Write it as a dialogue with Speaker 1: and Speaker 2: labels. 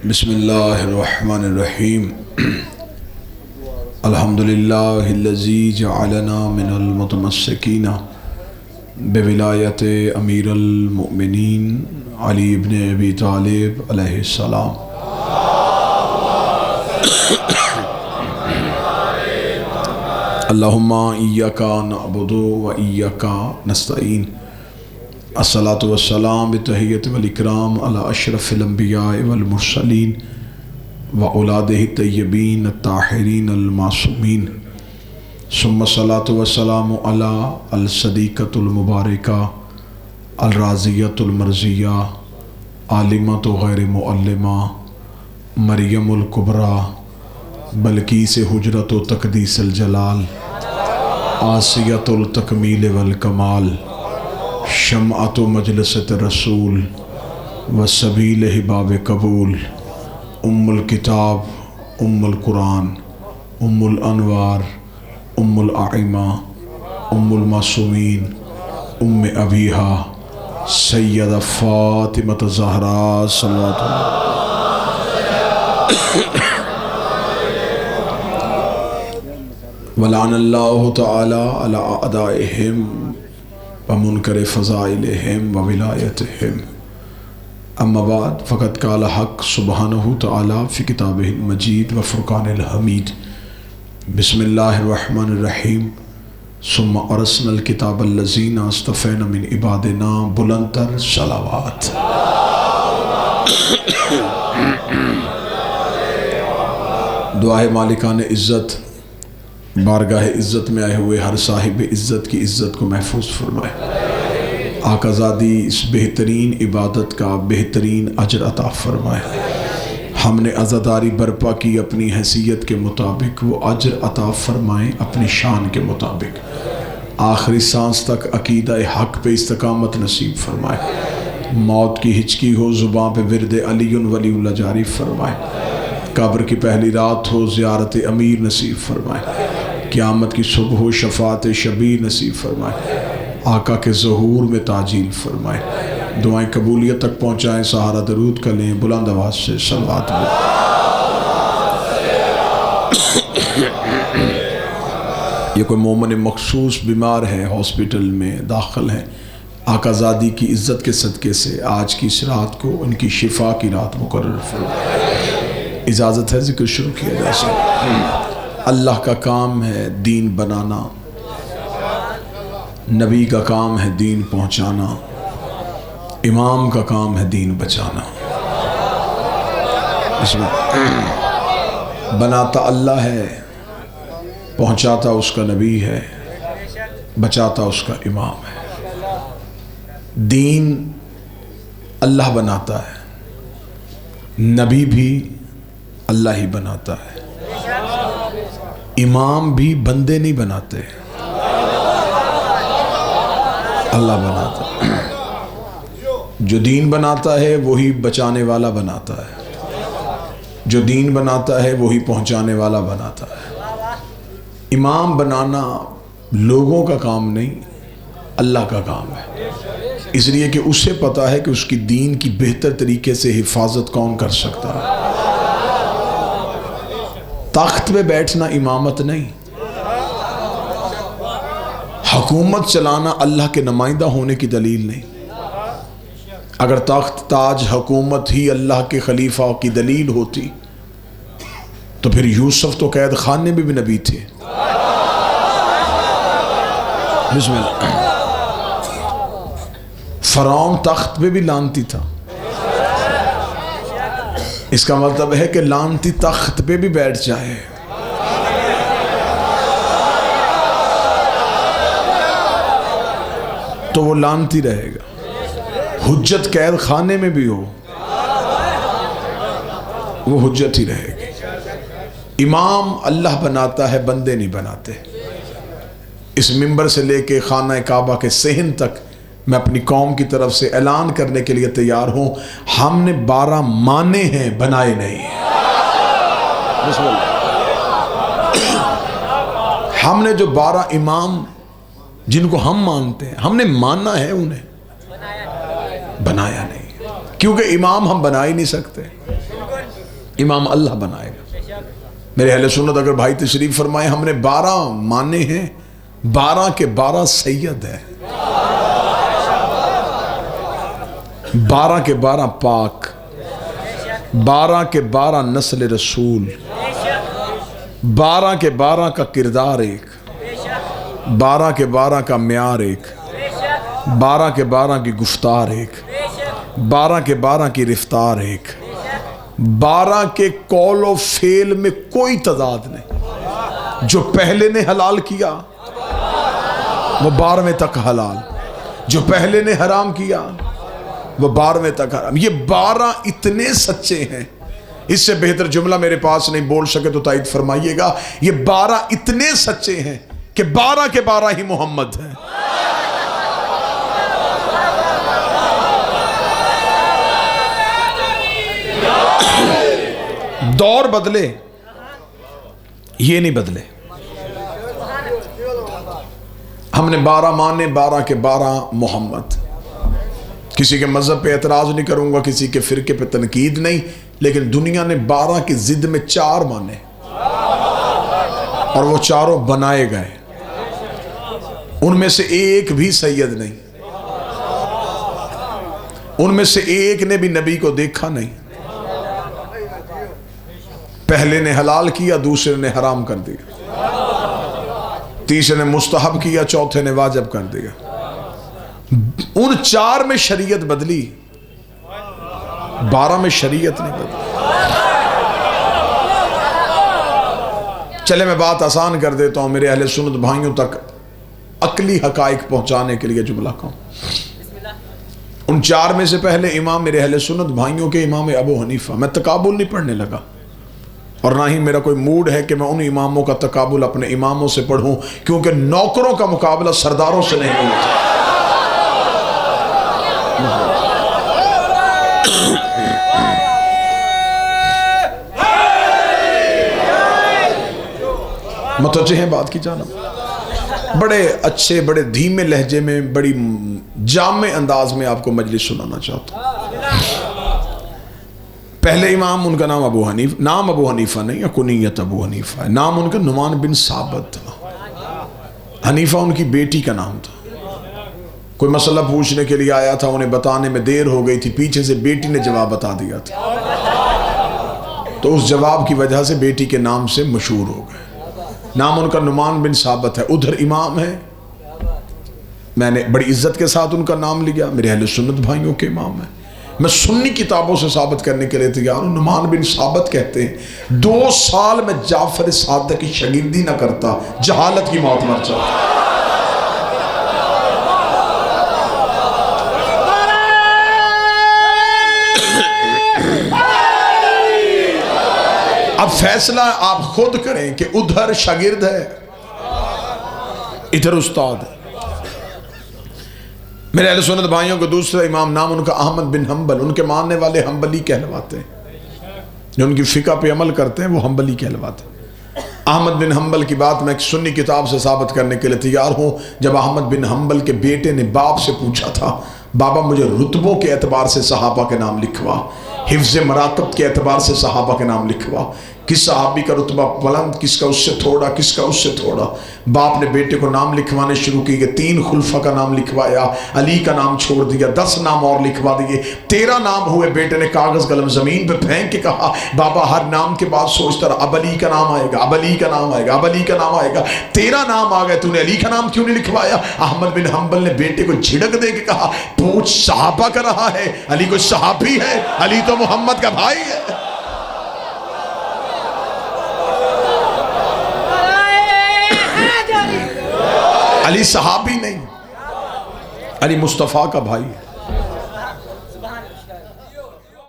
Speaker 1: بسم اللہ الرحمن الرحیم الحمدللہ الذی جعلنا من المتمسکین بولایت امیر المؤمنین علی ابن ابی طالب علیہ السلام۔ اللہم ایاک نعبد و ایاک نستعین۔ الصلاة والسلام بتحیت والاکرام علی اشرف الانبیاء والمرسلین واولادہ الطیبین الطاہرین المعصومین، ثم الصلاة والسلام علی الصدیقۃ المبارکہ الرازیۃ المرضیہ عالمۃ غیر معلمہ مریم الکبریٰ بلقیس حجرۃ و تقدیس الجلال آسیۃ التکمیل والکمال شمعۃ مجلست رسول و سبیل حباب قبول ام الکتاب ام القرآن ام الانوار ام الائمہ ام المعصومین ام ابیہا سیدہ فاطمہ زہرا صلوات ولعن اللہ تعالی علی اعدائہم ومنکر فضائلہم وولایتہم۔ اما بعد فقد قال حق سبحانہ تعالی فی کتابہ المجید وفرقان الحمید۔ بسم اللہ الرحمن الرحیم۔ ثم ارسلنا الکتاب الذین اصطفینا من عبادنا بلندتر صلوات۔ دعائے مالکان عزت، بارگاہ عزت میں آئے ہوئے ہر صاحب عزت کی عزت کو محفوظ فرمائے۔ آقا زادی اس بہترین عبادت کا بہترین اجر عطا فرمائے۔ ہم نے عزاداری برپا کی اپنی حیثیت کے مطابق، وہ اجر عطا فرمائیں اپنی شان کے مطابق۔ آخری سانس تک عقیدہ حق پہ استقامت نصیب فرمائے۔ موت کی ہچکی ہو زباں پہ ورد علی ولی اللہ جاری فرمائے۔ قبر کی پہلی رات ہو زیارت امیر نصیب فرمائے۔ قیامت کی صبح ہو شفاعت شبیر نصیب فرمائے۔ آقا کے ظہور میں تعجیل فرمائے۔ دعائیں قبولیت تک پہنچائیں، سہارا درود کا لیں، بلند آواز سے صلوات میں۔ یہ کوئی مومن مخصوص بیمار ہے، ہاسپٹل میں داخل ہیں، آقا زادی کی عزت کے صدقے سے آج کی اس رات کو ان کی شفا کی رات مقرر فرمائے۔ اجازت ہے ذکر شروع کیا جا سکتا۔ اللہ کا کام ہے دین بنانا، نبی کا کام ہے دین پہنچانا، امام کا کام ہے دین بچانا۔ اس میں بناتا اللہ ہے، پہنچاتا اس کا نبی ہے، بچاتا اس کا امام ہے۔ دین اللہ بناتا ہے، نبی بھی اللہ ہی بناتا ہے، امام بھی بندے نہیں بناتے، اللہ بناتا ہے۔ جو دین بناتا ہے وہی بچانے والا بناتا ہے، جو دین بناتا ہے وہی پہنچانے والا بناتا ہے۔ امام بنانا لوگوں کا کام نہیں، اللہ کا کام ہے، اس لیے کہ اسے پتا ہے کہ اس کی دین کی بہتر طریقے سے حفاظت کون کر سکتا ہے۔ تخت پہ بیٹھنا امامت نہیں، حکومت چلانا اللہ کے نمائندہ ہونے کی دلیل نہیں۔ اگر تخت تاج حکومت ہی اللہ کے خلیفہ کی دلیل ہوتی تو پھر یوسف تو قید خانے میں بھی نبی تھے۔ بسم اللہ۔ فرعون تخت پہ بھی لانتی تھا، اس کا مطلب ہے کہ لانتی تخت پہ بھی بیٹھ جائے تو وہ لانتی رہے گا۔ حجت قید خانے میں بھی ہو وہ حجت ہی رہے گی۔ امام اللہ بناتا ہے، بندے نہیں بناتے۔ اس منبر سے لے کے خانہ کعبہ کے صحن تک میں اپنی قوم کی طرف سے اعلان کرنے کے لیے تیار ہوں، ہم نے 12 مانے ہیں، بنائے نہیں۔ بسم اللہ۔ ہم نے جو 12 امام جن کو ہم مانتے ہیں، ہم نے مانا ہے، انہیں بنایا نہیں، کیونکہ امام ہم بنا ہی نہیں سکتے۔ امام اللہ بنائے گا۔ میرے اہل سنت اگر بھائی تشریف فرمائے، ہم نے 12 مانے ہیں، 12 کے 12 سید ہیں، 12 کے 12 پاک، 12 کے 12 نسل رسول، 12 کے 12 کا کردار ایک، 12 کے 12 کا معیار ایک، 12 کے 12 کی گفتار ایک، 12 کے 12 کی رفتار ایک، 12 کے قول و فعل میں کوئی تضاد نہیں۔ جو پہلے نے حلال کیا وہ 12ویں تک حلال، جو پہلے نے حرام کیا وہ 12ویں تک حرام۔ یہ 12 اتنے سچے ہیں، اس سے بہتر جملہ میرے پاس نہیں، بول سکے تو تائید فرمائیے گا۔ یہ 12 اتنے سچے ہیں کہ 12 کے 12 ہی محمد ہیں۔ دور بدلے، یہ نہیں بدلے۔ ہم نے 12 مانے، 12 کے 12 محمد۔ کسی کے مذہب پہ اعتراض نہیں کروں گا، کسی کے فرقے پہ تنقید نہیں، لیکن دنیا نے 12 کی ضد میں 4 مانے اور وہ چاروں بنائے گئے، ان میں سے ایک بھی سید نہیں، ان میں سے ایک نے بھی نبی کو دیکھا نہیں۔ پہلے نے حلال کیا، دوسرے نے حرام کر دیا، تیسرے نے مستحب کیا، چوتھے نے واجب کر دیا۔ ان 4 میں شریعت بدلی، 12 میں شریعت نہیں بدلی۔ چلے میں بات آسان کر دیتا ہوں، میرے اہل سنت بھائیوں تک عقلی حقائق پہنچانے کے لیے جملہ کہوں۔ ان 4 میں سے پہلے امام میرے اہل سنت بھائیوں کے امام ابو حنیفہ۔ میں تقابل نہیں پڑھنے لگا، اور نہ ہی میرا کوئی موڈ ہے کہ میں ان اماموں کا تقابل اپنے اماموں سے پڑھوں، کیونکہ نوکروں کا مقابلہ سرداروں سے نہیں ہوتا۔ متوجہ ہیں بات کی جانب؟ بڑے اچھے، بڑے دھیمے لہجے میں، بڑی جامع انداز میں آپ کو مجلس سنانا چاہتا ہوں۔ پہلے امام ان کا نام ابو حنیفہ، نام ابو حنیفہ نہیں ہے، کنیت ابو حنیفہ ہے۔ نام ان کا نعمان بن ثابت تھا، حنیفہ ان کی بیٹی کا نام تھا۔ کوئی مسئلہ پوچھنے کے لیے آیا تھا، انہیں بتانے میں دیر ہو گئی تھی، پیچھے سے بیٹی نے جواب بتا دیا تھا، تو اس جواب کی وجہ سے بیٹی کے نام سے مشہور ہو گئے۔ نام ان کا نعمان بن ثابت ہے، ادھر امام ہے، میں نے بڑی عزت کے ساتھ ان کا نام لیا، میرے اہل سنت بھائیوں کے امام ہیں۔ میں سنی کتابوں سے ثابت کرنے کے لیے تیار ہوں، نعمان بن ثابت کہتے ہیں 2 سال میں جعفر صادق کی شاگردی نہ کرتا، جہالت کی موت مر جاتا۔ اب فیصلہ آپ خود کریں کہ ادھر شاگرد ہے، ادھر استاد ہے۔ میرے اہل سنت بھائیوں کو دوسرا امام نام ان کا احمد بن حنبل، ان کے ماننے والے حنبلی کہلواتے ہیں، جو ان کی فقہ پہ عمل کرتے ہیں وہ حنبلی کہلواتے ہیں۔ احمد بن حنبل کی بات میں ایک سنی کتاب سے ثابت کرنے کے لیے تیار ہوں۔ جب احمد بن حنبل کے بیٹے نے باپ سے پوچھا تھا، بابا مجھے رتبوں کے اعتبار سے صحابہ کے نام لکھوا، حفظ مراتب کے اعتبار سے صحابہ کے نام لکھوا، کس صحابی کا رتبہ بلند، کس کا اس سے تھوڑا، کس کا اس سے تھوڑا۔ باپ نے بیٹے کو نام لکھوانے شروع کی کہ 3 خلفاء کا نام لکھوایا، علی کا نام چھوڑ دیا، 10 نام اور لکھوا دیے، 13 نام ہوئے۔ بیٹے نے کاغذ قلم زمین پہ پھینک کے کہا، بابا ہر نام کے بعد سوچتا رہا اب علی کا نام آئے گا، اب علی کا نام آئے گا، اب علی کا نام آئے گا، 13 نام آ گئے، تو نے علی کا نام کیوں نہیں لکھوایا؟ احمد بن حنبل نے بیٹے کو جھڑک دے کے کہا، پوچھ صحابہ کا رہا ہے، علی کوئی صحابی ہے؟ علی تو محمد کا بھائی ہے۔ علی صحابی نہیں، علی مصطفیٰ کا بھائی ہے۔